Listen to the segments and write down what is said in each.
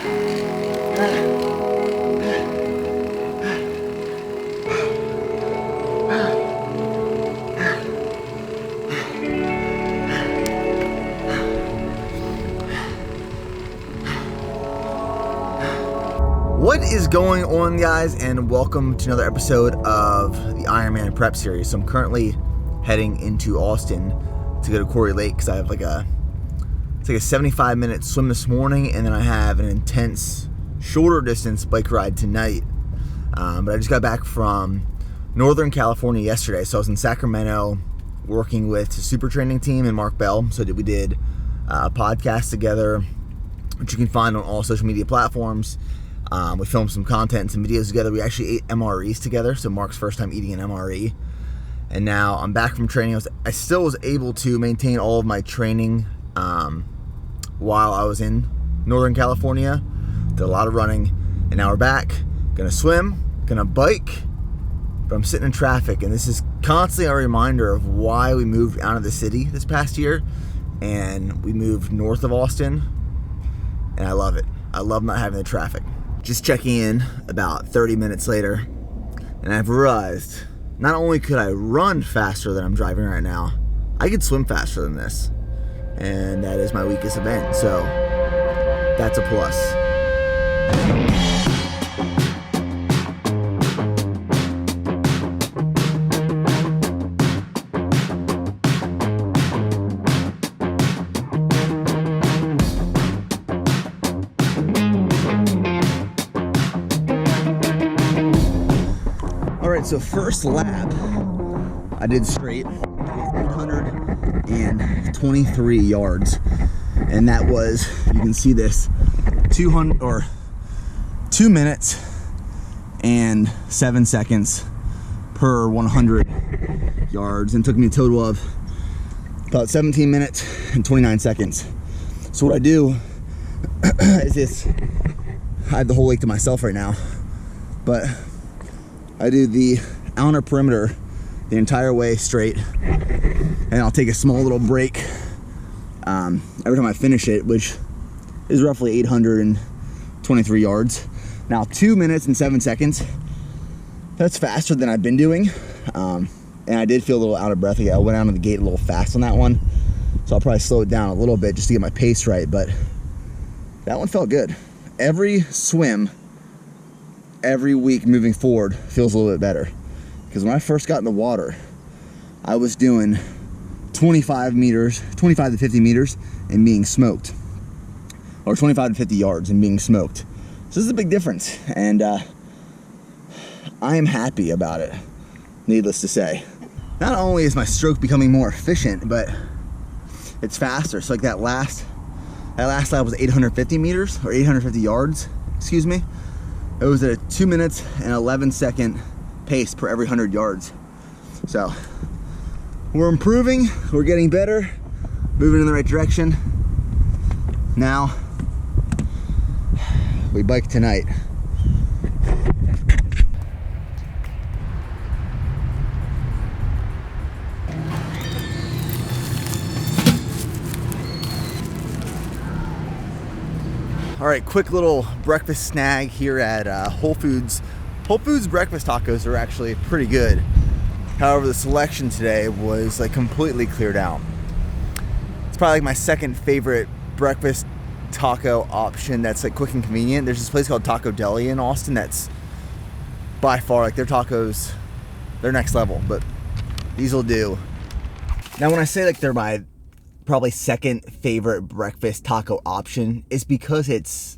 What is going on, guys, and welcome to another episode of the Ironman prep series. So I'm currently heading into Austin to go to Quarry Lake because I have a 75-minute swim this morning, and then I have an intense shorter distance bike ride tonight. But I just got back from Northern California yesterday, so I was in Sacramento working with the super training team and Mark Bell. So we did a podcast together, which you can find on all social media platforms. We filmed some content and some videos together. We actually ate MREs together, so Mark's first time eating an MRE. And now I'm back from training. I still was able to maintain all of my training while I was in Northern California. Did a lot of running, and now we're back. Gonna swim, gonna bike, but I'm sitting in traffic, and this is constantly a reminder of why we moved out of the city this past year, and we moved north of Austin, and I love it. I love not having the traffic. Just checking in about 30 minutes later, and I've realized not only could I run faster than I'm driving right now, I could swim faster than this, and that is my weakest event, so that's a plus. So first lap, I did straight, 823 yards, and that was, you can see this, 2 minutes and 7 seconds per 100 yards, and took me a total of about 17 minutes and 29 seconds. So what I do is this, I have the whole lake to myself right now, but I do the outer perimeter the entire way straight, and I'll take a small little break every time I finish it, which is roughly 823 yards. Now 2 minutes and 7 seconds, that's faster than I've been doing, and I did feel a little out of breath. I went out of the gate a little fast on that one, so I'll probably slow it down a little bit just to get my pace right, but that one felt good. Every swim every week moving forward feels a little bit better, because when I first got in the water, I was doing 25 to 50 meters and being smoked, or 25 to 50 yards and being smoked. So this is a big difference, and I am happy about it, needless to say. Not only is my stroke becoming more efficient, but it's faster. So like that last lap was 850 meters, or 850 yards, excuse me. It was at a 2 minutes and 11 second pace per every 100 yards. So we're improving, we're getting better, moving in the right direction. Now we bike tonight. All right, quick little breakfast snag here at Whole Foods. Whole Foods breakfast tacos are actually pretty good. However, the selection today was like completely cleared out. It's probably like my second favorite breakfast taco option that's like quick and convenient. There's this place called Taco Deli in Austin that's by far, like, their tacos, they're next level, but these will do. Now when I say like they're my probably second favorite breakfast taco option, is because it's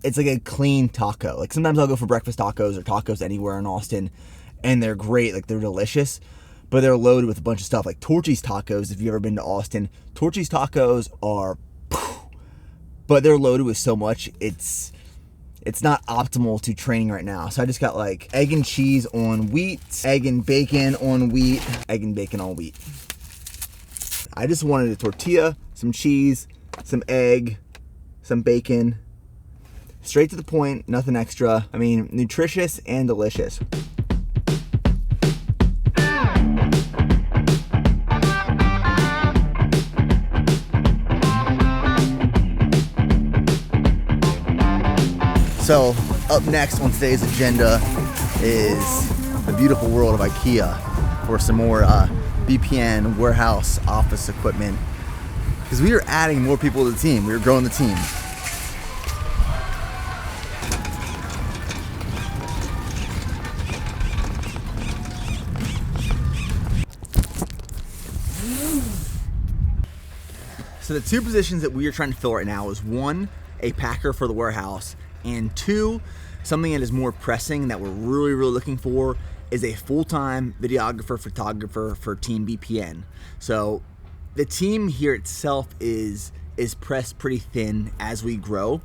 like a clean taco. Like sometimes I'll go for breakfast tacos or tacos anywhere in Austin, and they're great, like they're delicious, but they're loaded with a bunch of stuff. Like Torchy's tacos, if you've ever been to Austin, Torchy's tacos are, but they're loaded with so much, it's not optimal to training right now. So I just got like egg and cheese on wheat, egg and bacon on wheat, egg and bacon on wheat. I just wanted a tortilla, some cheese, some egg, some bacon. Straight to the point, nothing extra. I mean, nutritious and delicious. So up next on today's agenda is the beautiful world of IKEA for some more BPN warehouse office equipment, because we are adding more people to the team. We are growing the team. So the two positions that we are trying to fill right now is one, a packer for the warehouse, and two, something that is more pressing that we're really looking for is a full-time videographer, photographer for Team BPN. So the team here itself is pressed pretty thin as we grow.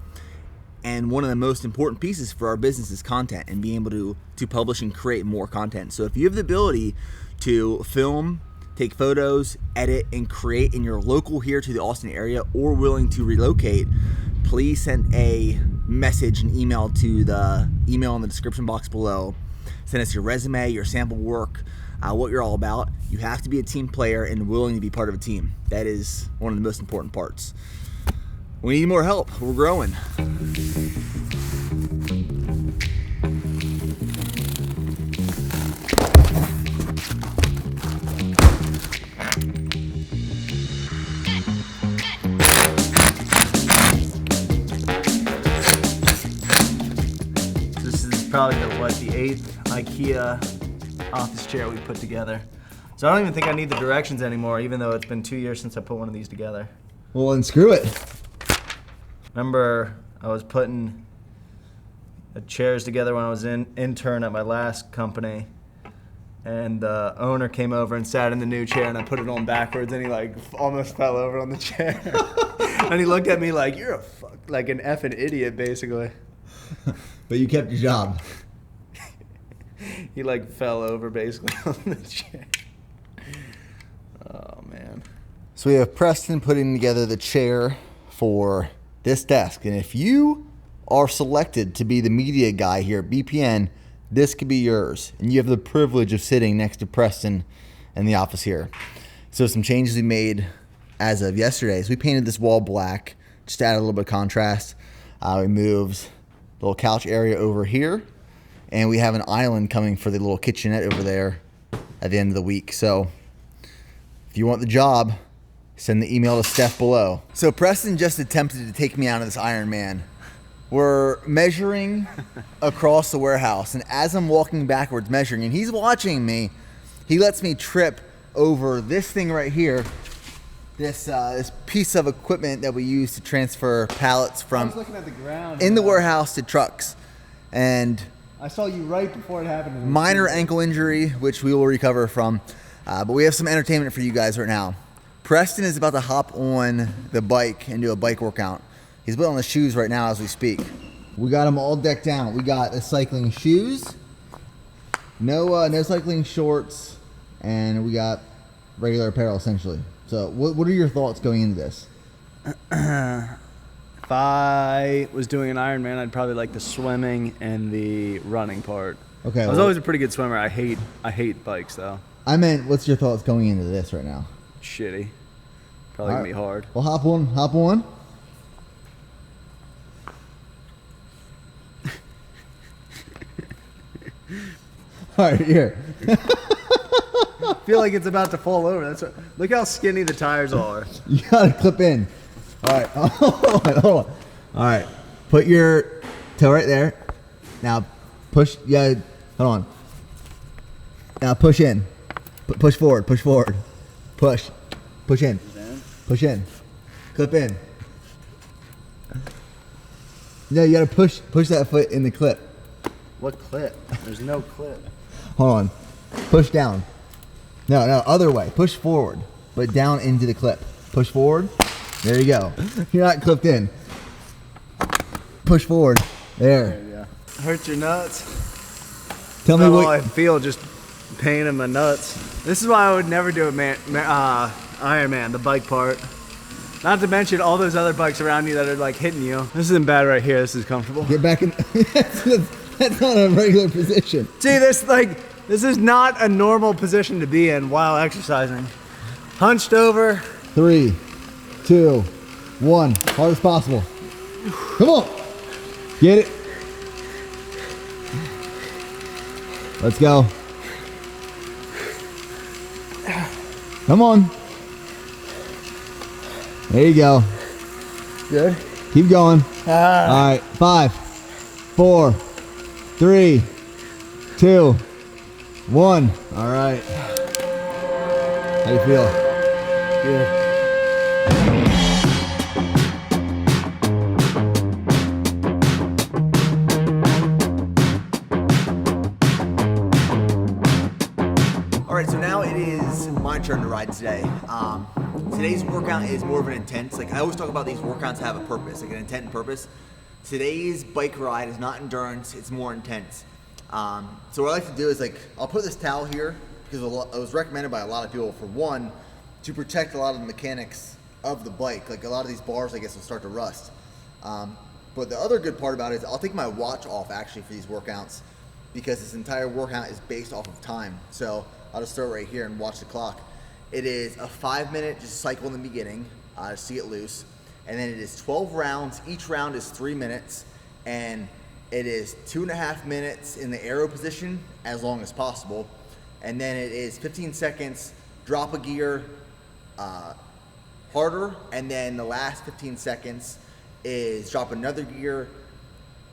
And one of the most important pieces for our business is content and being able to publish and create more content. So if you have the ability to film, take photos, edit, and create in your local here to the Austin area, or willing to relocate, please send a message and email to the email in the description box below. Send us your resume, your sample work, what you're all about. You have to be a team player and willing to be part of a team. That is one of the most important parts. We need more help. We're growing. Probably the 8th IKEA office chair we put together. So I don't even think I need the directions anymore, even though it's been 2 years since I put one of these together. Well, then screw it. Remember, I was putting the chairs together when I was an intern at my last company, and the owner came over and sat in the new chair, and I put it on backwards, and he like almost fell over on the chair. And he looked at me like, "You're like an effing idiot," basically. But you kept your job. He like fell over basically on the chair. Oh man. So we have Preston putting together the chair for this desk. And if you are selected to be the media guy here at BPN, this could be yours. And you have the privilege of sitting next to Preston in the office here. So some changes we made as of yesterday is we painted this wall black, just to add a little bit of contrast. We moved little couch area over here, and we have an island coming for the little kitchenette over there at the end of the week. So if you want the job, send the email to Steph below. So Preston just attempted to take me out of this Ironman. We're measuring across the warehouse, and as I'm walking backwards measuring, and he's watching me, he lets me trip over this thing right here. This piece of equipment that we use to transfer pallets from I was looking at the ground in the warehouse to trucks, and I saw you right before it happened. Minor ankle injury, which we will recover from, but we have some entertainment for you guys right now. Preston is about to hop on the bike and do a bike workout. He's putting on the shoes right now as we speak. We got them all decked out. We got the cycling shoes, no cycling shorts, and we got regular apparel essentially. So what are your thoughts going into this? If I was doing an Ironman, I'd probably like the swimming and the running part. Okay. I was always a pretty good swimmer. I hate bikes though. I meant, what's your thoughts going into this right now? Shitty. Probably gonna be hard. Well, hop on. All right, here. I feel like it's about to fall over. Look how skinny the tires are. You gotta clip in. All right, hold on. All right, put your toe right there. Now push. Yeah, hold on. Now push in. Push forward. Push in. Push in. Clip in. No, you gotta push that foot in the clip. What clip? There's no clip. Hold on. Push down. No, other way. Push forward, but down into the clip. Push forward. There you go. You're not clipped in. Push forward. There you go. Hurts your nuts. Tell me what I feel, just pain in my nuts. This is why I would never do Ironman, the bike part. Not to mention all those other bikes around you that are like hitting you. This isn't bad right here. This is comfortable. Get back in. That's not a regular position. See, this is not a normal position to be in while exercising. Hunched over. 3, 2, 1. Hard as possible. Come on. Get it. Let's go. Come on. There you go. Good. Keep going. All right. 5, 4, 3, 2, 1. All right. How you feel? Good. All right, so now it is my turn to ride today. Today's workout is more of an intense, like I always talk about these workouts have a purpose, like an intent and purpose. Today's bike ride is not endurance, it's more intense. So what I like to do is I'll put this towel here because it was recommended by a lot of people, for one, to protect a lot of the mechanics of the bike. Like a lot of these bars, I guess, will start to rust. But the other good part about it is I'll take my watch off actually for these workouts, because this entire workout is based off of time. So I'll just throw it right here and watch the clock. It is a 5-minute just cycle in the beginning, just to get loose. And then it is 12 rounds. Each round is 3 minutes. And it is 2.5 minutes in the aero position, as long as possible. And then it is 15 seconds, drop a gear harder. And then the last 15 seconds is drop another gear,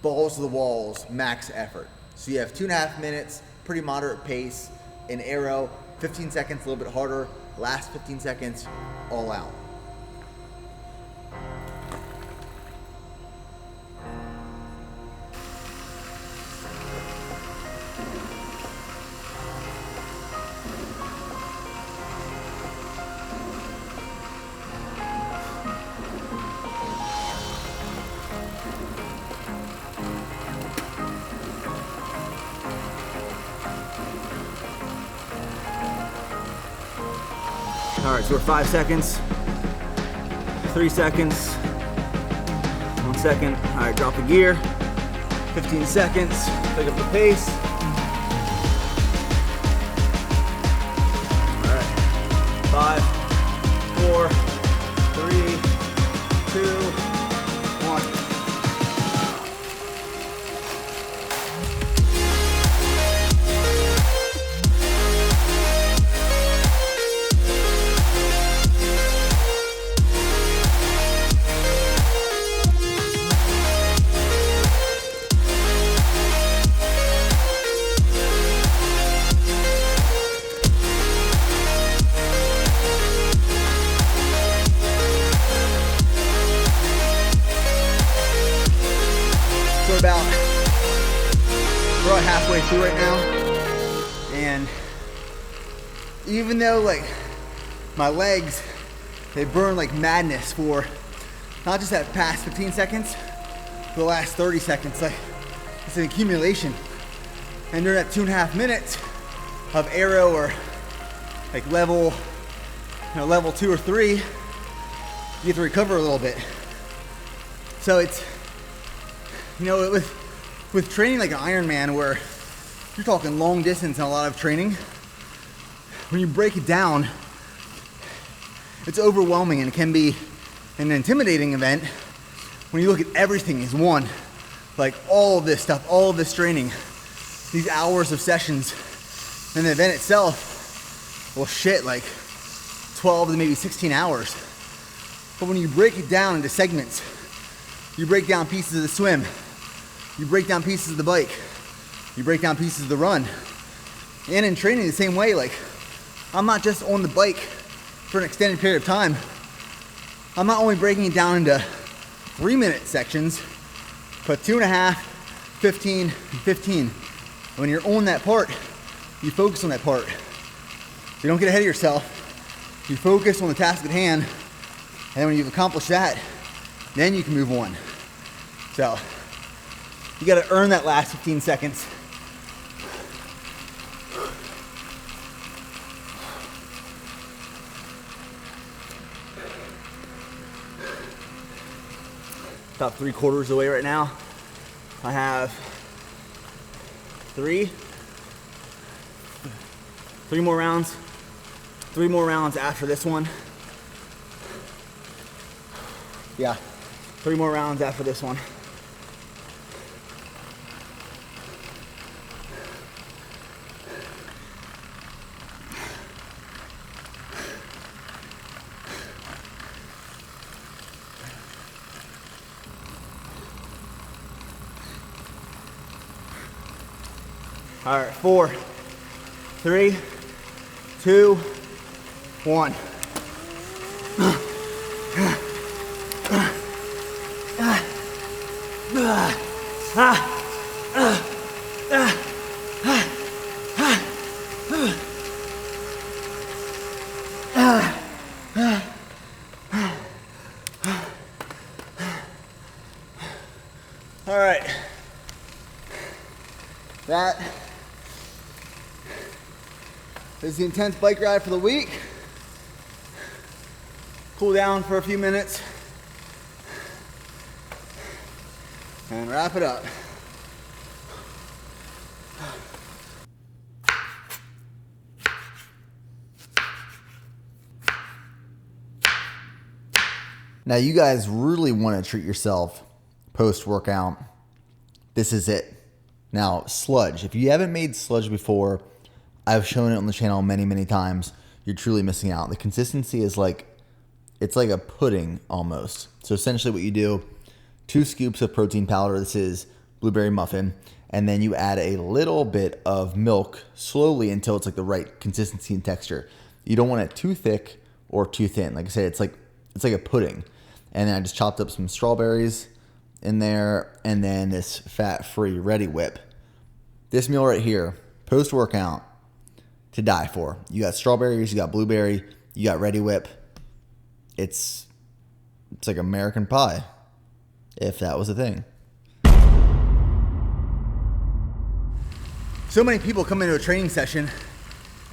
balls to the walls, max effort. So you have 2.5 minutes, pretty moderate pace in aero, 15 seconds, a little bit harder, last 15 seconds, all out. All right, so we're 5 seconds, 3 seconds, 1 second. All right, drop the gear, 15 seconds, pick up the pace. All right, 5, 4, 3, 2, 1. We're about halfway through right now, and even though like my legs, they burn like madness for not just that past 15 seconds, but the last 30 seconds, like it's an accumulation. And during that 2.5 minutes of aero or like level 2 or 3, you get to recover a little bit. So it's, with training like an Ironman, where you're talking long distance and a lot of training, when you break it down, it's overwhelming, and it can be an intimidating event when you look at everything as one. Like all of this stuff, all of this training, these hours of sessions, and the event itself, well shit, like 12 to maybe 16 hours. But when you break it down into segments, you break down pieces of the swim, you break down pieces of the bike, you break down pieces of the run. And in training the same way, like I'm not just on the bike for an extended period of time. I'm not only breaking it down into 3-minute sections, but 2.5, 15, 15. When you're on that part, you focus on that part. You don't get ahead of yourself. You focus on the task at hand, and when you've accomplished that, then you can move on. So, you gotta earn that last 15 seconds. About 3/4 away right now. I have three more rounds. 3 more rounds after this one. Yeah, 3 more rounds after this one. All right, 4, 3, 2, 1. All right, that is the intense bike ride for the week. Cool down for a few minutes and wrap it up. Now you guys really want to treat yourself post-workout. This is it. Now, sludge. If you haven't made sludge before, I've shown it on the channel many, many times. You're truly missing out. The consistency is like, it's like a pudding almost. So essentially what you do, 2 scoops of protein powder. This is blueberry muffin. And then you add a little bit of milk slowly until it's like the right consistency and texture. You don't want it too thick or too thin. Like I said, it's like a pudding. And then I just chopped up some strawberries in there, and then this fat-free Ready Whip. This meal right here, post-workout, to die for. You got strawberries, you got blueberry, you got Ready Whip. It's like American pie, if that was a thing. So many people come into a training session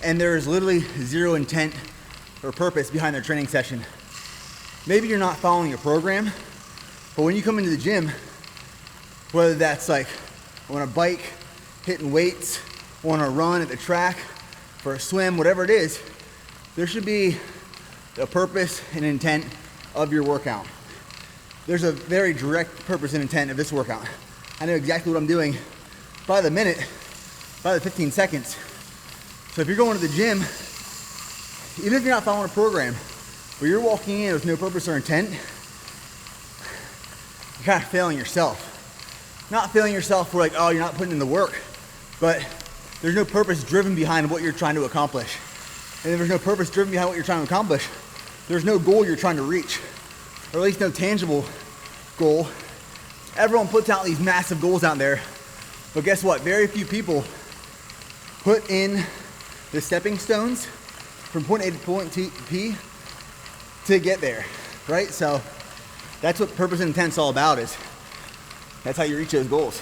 and there is literally zero intent or purpose behind their training session. Maybe you're not following a program, but when you come into the gym, whether that's like on a bike, hitting weights, on a run at the track, for a swim, whatever it is, there should be a purpose and intent of your workout. There's a very direct purpose and intent of this workout. I know exactly what I'm doing by the minute, by the 15 seconds. So if you're going to the gym, even if you're not following a program, but you're walking in with no purpose or intent, you're kind of failing yourself. Not failing yourself for like, oh, you're not putting in the work, but there's no purpose driven behind what you're trying to accomplish. And if there's no purpose driven behind what you're trying to accomplish, there's no goal you're trying to reach, or at least no tangible goal. Everyone puts out these massive goals out there, but guess what? Very few people put in the stepping stones from point A to point P to get there, right? So that's what purpose and intent's all about, is that's how you reach those goals.